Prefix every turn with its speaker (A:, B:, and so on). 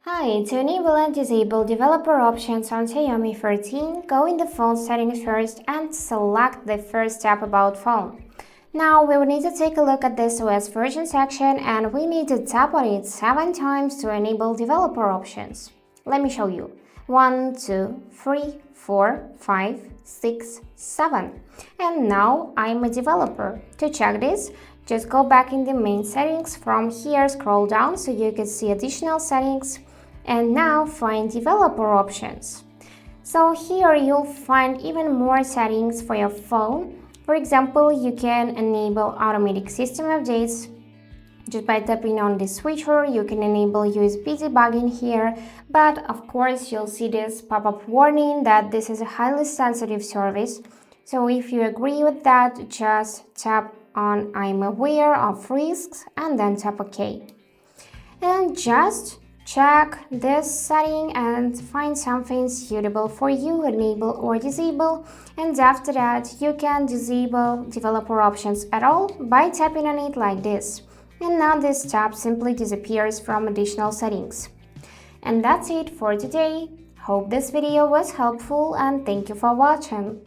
A: Hi, to enable and disable developer options on Xiaomi 13, go in the phone settings first and select the first tab about phone. Now we will need to take a look at this OS version section and we need to tap on it 7 times to enable developer options. Let me show you. 1, 2, 3, 4, 5, 6, 7. And now I'm a developer. To check this, just go back in the main settings. From here, scroll down so you can see additional settings. And now find developer options. So here you'll find even more settings for your phone. For example, you can enable automatic system updates. Just by tapping on this switcher, you can enable USB debugging here, but of course you'll see this pop-up warning that this is a highly sensitive service. So if you agree with that, just tap on I'm aware of risks and then tap OK. And just check this setting and find something suitable for you, enable or disable, and after that you can disable developer options at all by tapping on it like this. And now this tab simply disappears from additional settings. And that's it for today. Hope this video was helpful and thank you for watching.